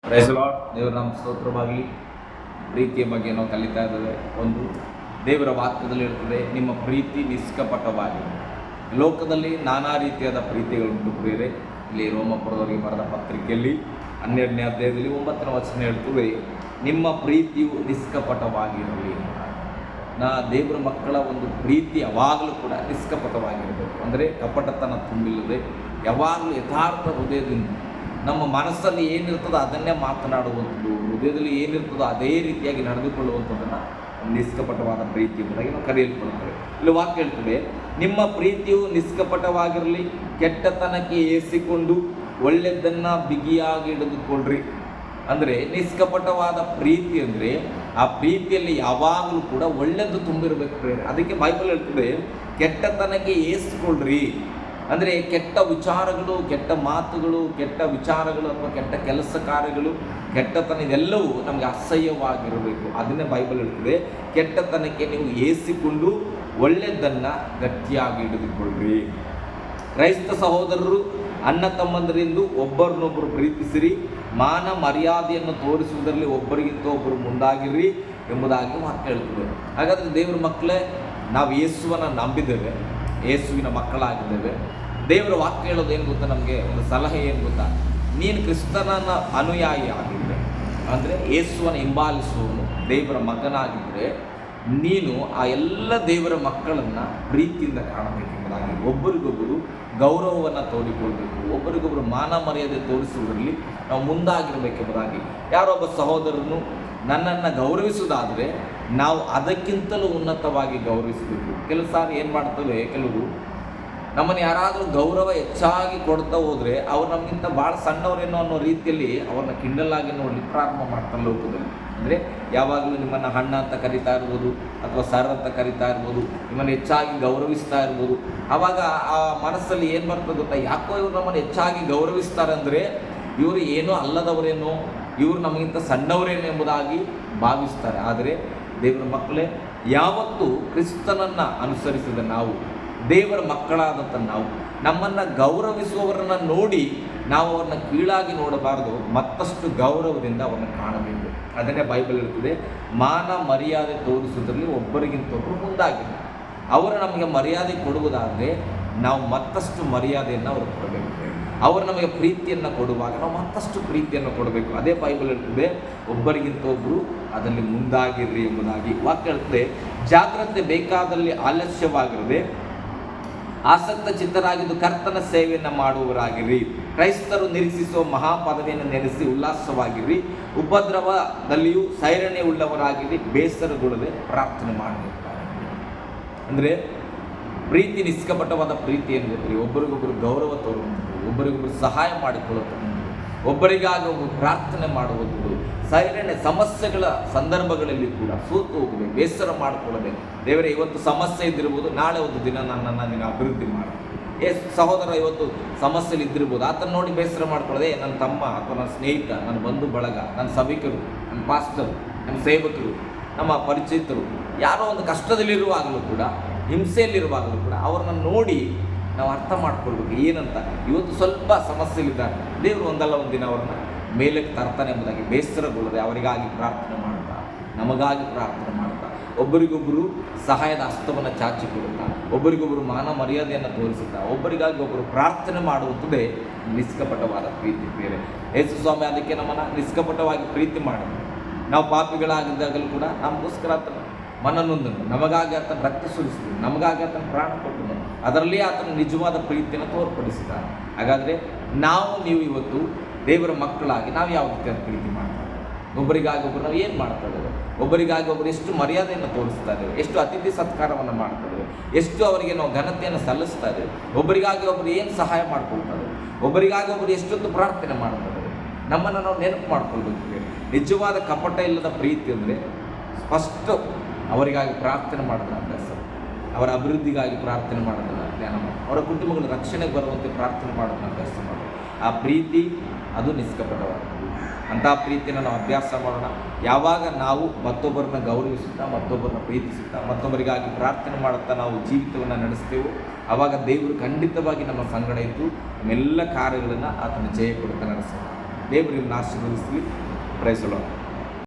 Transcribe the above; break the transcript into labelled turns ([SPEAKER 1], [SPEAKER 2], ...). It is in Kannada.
[SPEAKER 1] Price lord. ದೇವರ ನಾಮ ಸ್ತೋತ್ರವಾಗಲಿ. ಪ್ರೀತಿಯ ಬಗ್ಗೆ ನಾವು ಕಲಿತಾ ಇದ್ದೇವೆ. ಒಂದು ದೇವರ ವಾಕ್ಯದಲ್ಲಿ ಇರ್ತದೆ, ನಿಮ್ಮ ಪ್ರೀತಿ ನಿಷ್ಕಪಟವಾಗಿದೆ. ಲೋಕದಲ್ಲಿ ನಾನಾ ರೀತಿಯಾದ ಪ್ರೀತಿಗಳುಂಟು ಪ್ರಿಯರೇ. ಇಲ್ಲಿ ರೋಮಪುರದವರಿಗೆ ಬರೆದ ಪತ್ರಿಕೆಯಲ್ಲಿ 12ನೇ ಅಧ್ಯಾಯದಲ್ಲಿ 9ನೇ ವಚನ ಹೇಳ್ತದೆ, ನಿಮ್ಮ ಪ್ರೀತಿಯು ನಿಷ್ಕಪಟವಾಗಿರಲಿ. ದೇವರ ಮಕ್ಕಳ ಒಂದು ಪ್ರೀತಿ ಯಾವಾಗಲೂ ಕೂಡ ನಿಷ್ಕಪಟವಾಗಿರಬೇಕು. ಅಂದರೆ ಕಪಟತನ ತುಂಬಿಲ್ಲದೆ ಯಾವಾಗಲೂ ಯಥಾರ್ಥ ಹೃದಯದಿಂದ ನಮ್ಮ ಮನಸ್ಸಲ್ಲಿ ಏನಿರ್ತದೋ ಅದನ್ನೇ ಮಾತನಾಡುವಂಥದ್ದು, ಹೃದಯದಲ್ಲಿ ಏನಿರ್ತದೋ ಅದೇ ರೀತಿಯಾಗಿ ನಡೆದುಕೊಳ್ಳುವಂಥದ್ದನ್ನು ನಿಷ್ಕಪಟವಾದ ಪ್ರೀತಿ ಎಂಬುದಾಗಿ ನಾವು ಕರೆಯಲ್ಪಡ್ತೇವೆ. ಇಲ್ಲಿ ವಾಕ್ಯ ಹೇಳ್ತದೆ, ನಿಮ್ಮ ಪ್ರೀತಿಯು ನಿಷ್ಕಪಟವಾಗಿರಲಿ, ಕೆಟ್ಟತನಕ್ಕೆ ಏರಿಸಿಕೊಂಡು ಒಳ್ಳೆಯದನ್ನು ಬಿಗಿಯಾಗಿ ಹಿಡಿದುಕೊಳ್ಳ್ರಿ. ಅಂದರೆ ನಿಷ್ಕಪಟವಾದ ಪ್ರೀತಿ ಅಂದರೆ ಆ ಪ್ರೀತಿಯಲ್ಲಿ ಯಾವಾಗಲೂ ಕೂಡ ಒಳ್ಳೆಯದು ತುಂಬಿರಬೇಕು. ಅದಕ್ಕೆ ಬೈಬಲ್ ಹೇಳ್ತದೆ, ಕೆಟ್ಟತನಕ್ಕೆ ಏರಿಸಿಕೊಳ್ಳ್ರಿ. ಅಂದರೆ ಕೆಟ್ಟ ವಿಚಾರಗಳು, ಕೆಟ್ಟ ಮಾತುಗಳು, ಕೆಟ್ಟ ವಿಚಾರಗಳು ಅಥವಾ ಕೆಟ್ಟ ಕೆಲಸ ಕಾರ್ಯಗಳು, ಕೆಟ್ಟತನ ಇದೆಲ್ಲವೂ ನಮಗೆ ಅಸಹ್ಯವಾಗಿರಬೇಕು. ಅದನ್ನೇ ಬೈಬಲ್ ಹೇಳ್ತದೆ, ಕೆಟ್ಟತನಕ್ಕೆ ನೀವು ಏರಿಸಿಕೊಂಡು ಒಳ್ಳೆಯದನ್ನು ಗಟ್ಟಿಯಾಗಿ ಹಿಡಿದುಕೊಳ್ಳ್ರಿ. ಕ್ರೈಸ್ತ ಸಹೋದರರು ಅಣ್ಣ ತಮ್ಮಂದರಿಂದ ಒಬ್ಬರನ್ನೊಬ್ಬರು ಪ್ರೀತಿಸಿರಿ, ಮಾನ ಮರ್ಯಾದೆಯನ್ನು ತೋರಿಸುವುದರಲ್ಲಿ ಒಬ್ಬರಿಗಿಂತ ಒಬ್ಬರು ಮುಂದಾಗಿರ್ರಿ ಎಂಬುದಾಗಿ ವಾಕ್ಯ ಹೇಳ್ತದೆ. ಹಾಗಾದರೆ ದೇವರ ಮಕ್ಕಳೇ, ನಾವು ಯೇಸುವನ್ನು ನಂಬಿದ್ದೇವೆ, ಯೇಸುವಿನ ಮಕ್ಕಳಾಗಿದ್ದೇವೆ. ದೇವರ ವಾಕ್ಯ ಹೇಳೋದು ಏನು ಗೊತ್ತಾ, ನಮಗೆ ಒಂದು ಸಲಹೆ ಏನು ಗೊತ್ತಾ, ನೀನು ಕ್ರಿಸ್ತನನ್ನ ಅನುಯಾಯಿ ಆಗಿದ್ದರೆ, ಅಂದರೆ ಯೇಸುವನ್ನು ಹಿಂಬಾಲಿಸುವವನು, ದೇವರ ಮಗನಾಗಿದ್ದರೆ, ನೀನು ಆ ಎಲ್ಲ ದೇವರ ಮಕ್ಕಳನ್ನು ಪ್ರೀತಿಯಿಂದ ಕಾಣಬೇಕೆಂಬುದಾಗಿ, ಒಬ್ಬರಿಗೊಬ್ಬರು ಗೌರವವನ್ನು ತೋರಿಕೊಳ್ಬೇಕು, ಒಬ್ಬರಿಗೊಬ್ಬರು ಮಾನ ಮರ್ಯಾದೆ ತೋರಿಸುವುದರಲ್ಲಿ ನಾವು ಮುಂದಾಗಿರಬೇಕೆಂಬುದಾಗಿ. ಯಾರೊಬ್ಬ ಸಹೋದರನು ನನ್ನನ್ನು ಗೌರವಿಸುವುದಾದರೆ ನಾವು ಅದಕ್ಕಿಂತಲೂ ಉನ್ನತವಾಗಿ ಗೌರವಿಸಬೇಕು. ಕೆಲವು ಸಾರಿ ಏನು ಮಾಡ್ತವೆ, ಕೆಲವರು ನಮ್ಮನ್ನು ಯಾರಾದರೂ ಗೌರವ ಹೆಚ್ಚಾಗಿ ಕೊಡ್ತಾ ಹೋದರೆ ಅವ್ರು ನಮಗಿಂತ ಭಾಳ ಸಣ್ಣವರೇನೋ ಅನ್ನೋ ರೀತಿಯಲ್ಲಿ ಅವ್ರನ್ನ ಕಿಂಡಲಾಗಿ ನೋಡಲಿಕ್ಕೆ ಪ್ರಾರಂಭ ಮಾಡ್ತಾರೆ ಲೋಕದಲ್ಲಿ. ಅಂದರೆ ಯಾವಾಗಲೂ ನಿಮ್ಮನ್ನು ಅಣ್ಣ ಅಂತ ಕರಿತಾ ಇರ್ಬೋದು, ಅಥವಾ ಸರ್ ಅಂತ ಕರಿತಾ ಇರ್ಬೋದು, ನಿಮ್ಮನ್ನು ಹೆಚ್ಚಾಗಿ ಗೌರವಿಸ್ತಾ ಇರ್ಬೋದು. ಆವಾಗ ಆ ಮನಸ್ಸಲ್ಲಿ ಏನು ಬರ್ತದೆ ಗೊತ್ತಾ, ಯಾಕೋ ಇವ್ರು ನಮ್ಮನ್ನು ಹೆಚ್ಚಾಗಿ ಗೌರವಿಸ್ತಾರೆ ಅಂದರೆ ಇವರು ಏನೋ ಅಲ್ಲದವರೇನೋ, ಇವರು ನಮಗಿಂತ ಸಣ್ಣವರೇನೋ ಎಂಬುದಾಗಿ ಭಾವಿಸ್ತಾರೆ. ಆದರೆ ದೇವರ ಮಕ್ಕಳೇ, ಯಾವತ್ತೂ ಕ್ರಿಸ್ತನನ್ನು ಅನುಸರಿಸಿದ ನಾವು, ದೇವರ ಮಕ್ಕಳಾದಂಥ ನಾವು, ನಮ್ಮನ್ನು ಗೌರವಿಸುವವರನ್ನ ನೋಡಿ ನಾವು ಅವ್ರನ್ನ ಕೀಳಾಗಿ ನೋಡಬಾರ್ದು, ಮತ್ತಷ್ಟು ಗೌರವದಿಂದ ಅವ್ರನ್ನ ಕಾಣಬೇಕು. ಅದನ್ನೇ ಬೈಬಲ್ ಹೇಳ್ತದೆ, ಮಾನ ಮರ್ಯಾದೆ ತೋರಿಸುವುದರಲ್ಲಿ ಒಬ್ಬರಿಗಿಂತ ಒಬ್ಬರು ಮುಂದಾಗಿದೆ. ಅವರು ನಮಗೆ ಮರ್ಯಾದೆ ಕೊಡುವುದಾದರೆ ನಾವು ಮತ್ತಷ್ಟು ಮರ್ಯಾದೆಯನ್ನು ಅವ್ರಿಗೆ ಕೊಡಬೇಕು. ಅವರು ನಮಗೆ ಪ್ರೀತಿಯನ್ನು ಕೊಡುವಾಗ ನಾವು ಮತ್ತಷ್ಟು ಪ್ರೀತಿಯನ್ನು ಕೊಡಬೇಕು. ಅದೇ ಬೈಬಲ್ ಹೇಳ್ತದೆ, ಒಬ್ಬರಿಗಿಂತ ಒಬ್ಬರು ಅದರಲ್ಲಿ ಮುಂದಾಗಿರ್ರಿ ಎಂಬುದಾಗಿ ವಾಕ್ಯ ಹೇಳ್ತದೆ. ಜಾಗ್ರತೆ ಬೇಕಾದಲ್ಲಿ ಆಲಸ್ಯವಾಗಿರದೆ ಆಸಕ್ತ ಚಿತ್ತರಾಗಿದ್ದು ಕರ್ತನ ಸೇವೆಯನ್ನು ಮಾಡುವವರಾಗಿರ್ರಿ. ಕ್ರೈಸ್ತರು ನಿರೀಕ್ಷಿಸುವ ಮಹಾಪದವಿಯನ್ನು ನೆನೆಸಿ ಉಲ್ಲಾಸವಾಗಿರ್ರಿ. ಉಪದ್ರವದಲ್ಲಿಯೂ ಸೈರಣೆ ಉಳ್ಳವರಾಗಿರ್ರಿ. ಬೇಸರಗೊಳ್ಳದೆ ಪ್ರಾರ್ಥನೆ ಮಾಡಬೇಕು. ಅಂದರೆ ಪ್ರೀತಿ ನಿಷ್ಕಪಟವಾದ ಪ್ರೀತಿ ಏನು ಗೊತ್ತಿ, ಒಬ್ಬರಿಗೊಬ್ಬರು ಗೌರವ ತೋರುವಂಥದ್ದು, ಒಬ್ಬರಿಗೊಬ್ಬರು ಸಹಾಯ ಮಾಡಿಕೊಳ್ಳುವಂಥದ್ದು, ಒಬ್ಬರಿಗಾಗಿ ಒಬ್ಬರು ಪ್ರಾರ್ಥನೆ ಮಾಡುವಂಥದ್ದು, ಸೈರಣೆ ಸಮಸ್ಯೆಗಳ ಸಂದರ್ಭಗಳಲ್ಲಿ ಕೂಡ ಸೋತು ಹೋಗದೆ ಬೇಸರ ಮಾಡಿಕೊಳ್ಳದೆ, ದೇವರೇ ಇವತ್ತು ಸಮಸ್ಯೆ ಇದ್ದಿರ್ಬೋದು, ನಾಳೆ ಒಂದು ದಿನ ನನ್ನನ್ನು ನೀನು ಅಭಿವೃದ್ಧಿ ಮಾಡು. ಸಹೋದರ ಇವತ್ತು ಸಮಸ್ಯೆಲಿ ಇದ್ದಿರ್ಬೋದು, ಆತನ ನೋಡಿ ಬೇಸರ ಮಾಡ್ಕೊಳ್ಳದೆ ನನ್ನ ತಮ್ಮ ಅಥವಾ ನನ್ನ ಸ್ನೇಹಿತ, ನನ್ನ ಬಂಧು ಬಳಗ, ನನ್ನ ಸಭಿಕರು, ನನ್ನ ಪಾಸ್ಟರು, ನನ್ನ ಸೇವಕರು, ನಮ್ಮ ಪರಿಚಿತರು ಯಾರೋ ಒಂದು ಕಷ್ಟದಲ್ಲಿರುವಾಗಲೂ ಕೂಡ, ಹಿಂಸೆಯಲ್ಲಿರುವಾಗಲೂ ಕೂಡ ಅವ್ರನ್ನ ನೋಡಿ ನಾವು ಅರ್ಥ ಮಾಡ್ಕೊಳ್ಬೇಕು. ಏನಂತ, ಇವತ್ತು ಸ್ವಲ್ಪ ಸಮಸ್ಯೆಲಿದ್ದಾರೆ, ದೇವರು ಒಂದಲ್ಲ ಒಂದು ದಿನ ಅವ್ರನ್ನ ಮೇಲಕ್ಕೆ ತರ್ತಾನೆ ಎಂಬುದಾಗಿ ಬೇಸರಗೊಳ್ಳದೆ ಅವರಿಗಾಗಿ ಪ್ರಾರ್ಥನೆ ಮಾಡ್ತಾ, ನಮಗಾಗಿ ಪ್ರಾರ್ಥನೆ ಮಾಡ್ತಾ, ಒಬ್ಬರಿಗೊಬ್ಬರು ಸಹಾಯದ ಹಸ್ತವನ್ನು ಚಾಚಿಕೊಡುತ್ತಾ, ಒಬ್ಬರಿಗೊಬ್ಬರು ಮಾನ ಮರ್ಯಾದೆಯನ್ನು ತೋರಿಸುತ್ತಾ, ಒಬ್ಬರಿಗಾಗಿ ಒಬ್ಬರು ಪ್ರಾರ್ಥನೆ ಮಾಡುವಂಥದ್ದೇ ನಿಷ್ಕಪಟವಾದ ಪ್ರೀತಿ. ಬೇರೆ ಯೇಸು ಸ್ವಾಮಿ ಅದಕ್ಕೆ ನಮ್ಮನ್ನು ನಿಷ್ಕಪಟವಾಗಿ ಪ್ರೀತಿ ಮಾಡಿದ್ರು. ನಾವು ಪಾಪಿಗಳಾಗಿದ್ದಾಗಲೂ ಕೂಡ ನಮಗೋಸ್ಕರ ಆತನ ಮನನೊಂದನು, ನಮಗಾಗಿ ಆತನ ರಕ್ತ ಸುರಿಸಿದ್ರು, ನಮಗಾಗಿ ಆತನ ಪ್ರಾಣ ಕೊಟ್ಟನು, ಅದರಲ್ಲಿ ಆತನ ನಿಜವಾದ ಪ್ರೀತಿಯನ್ನು ತೋರ್ಪಡಿಸಿದ. ಹಾಗಾದರೆ ನೀವು ಇವತ್ತು ದೇವರ ಮಕ್ಕಳಾಗಿ ನಾವು ಯಾವ ರೀತಿಯಾದ ಪ್ರೀತಿ ಮಾಡ್ತಾ ಇದ್ದೇವೆ? ಒಬ್ಬರಿಗಾಗಿ ಒಬ್ಬರು ನಾವು ಏನು ಮಾಡ್ತಾ ಇದ್ದೇವೆ? ಒಬ್ಬರಿಗಾಗಿ ಒಬ್ಬರು ಎಷ್ಟು ಮರ್ಯಾದೆಯನ್ನು ತೋರಿಸ್ತಾ ಇದ್ದೇವೆ? ಎಷ್ಟು ಅತಿಥಿ ಸತ್ಕಾರವನ್ನು ಮಾಡ್ತಾ ಇದ್ದೇವೆ? ಎಷ್ಟು ಅವರಿಗೆ ನಾವು ಘನತೆಯನ್ನು ಸಲ್ಲಿಸ್ತಾ ಇದ್ದೇವೆ? ಒಬ್ಬರಿಗಾಗಿ ಒಬ್ಬರು ಏನು ಸಹಾಯ ಮಾಡ್ಕೊಳ್ತಾ ಇದ್ದೇವೆ? ಒಬ್ಬರಿಗಾಗಿ ಒಬ್ಬರು ಎಷ್ಟೊತ್ತು ಪ್ರಾರ್ಥನೆ ಮಾಡ್ತಾ ಇದ್ದೇವೆ? ನಮ್ಮನ್ನು ನಾವು ನೆನಪು ಮಾಡ್ಕೊಳ್ಬೇಕು. ನಿಜವಾದ ಕಪಟ ಇಲ್ಲದ ಪ್ರೀತಿ ಅಂದರೆ ಫಸ್ಟು ಅವರಿಗಾಗಿ ಪ್ರಾರ್ಥನೆ ಮಾಡೋದನ್ನ ಅಭ್ಯಾಸ, ಅವರ ಅಭಿವೃದ್ಧಿಗಾಗಿ ಪ್ರಾರ್ಥನೆ ಮಾಡೋದನ್ನ ಧ್ಯಾನ ಮಾಡಿ, ಅವರ ಕುಟುಂಬಗಳ ರಕ್ಷಣೆಗೆ ಬರುವಂತೆ ಪ್ರಾರ್ಥನೆ ಮಾಡೋದನ್ನ ಅಭ್ಯಾಸ ಮಾಡೋದು. ಆ ಪ್ರೀತಿ ಅದು ನಿಷ್ಕಪಟವಾದ ಅಂತಹ ಪ್ರೀತಿಯನ್ನು ನಾವು ಅಭ್ಯಾಸ ಮಾಡೋಣ. ಯಾವಾಗ ನಾವು ಮತ್ತೊಬ್ಬರನ್ನ ಗೌರವಿಸುತ್ತಾ, ಮತ್ತೊಬ್ಬರನ್ನ ಪ್ರೀತಿಸುತ್ತಾ, ಮತ್ತೊಬ್ಬರಿಗಾಗಿ ಪ್ರಾರ್ಥನೆ ಮಾಡುತ್ತಾ ನಾವು ಜೀವಿತವನ್ನು ನಡೆಸ್ತೇವೋ, ಆವಾಗ ದೇವರು ಖಂಡಿತವಾಗಿ ನಮ್ಮ ಸಂಗಡ ಇದ್ದು ನಮ್ಮೆಲ್ಲ ಕಾರ್ಯಗಳನ್ನು ಆತನ ಜಯ ಕೊಡುತ್ತಾ ನಡೆಸ್ತಾನೆ. ದೇವರು ನಿಮ್ಮನ್ನು ಆಶೀರ್ವದಿಸಲಿ. Praise lord.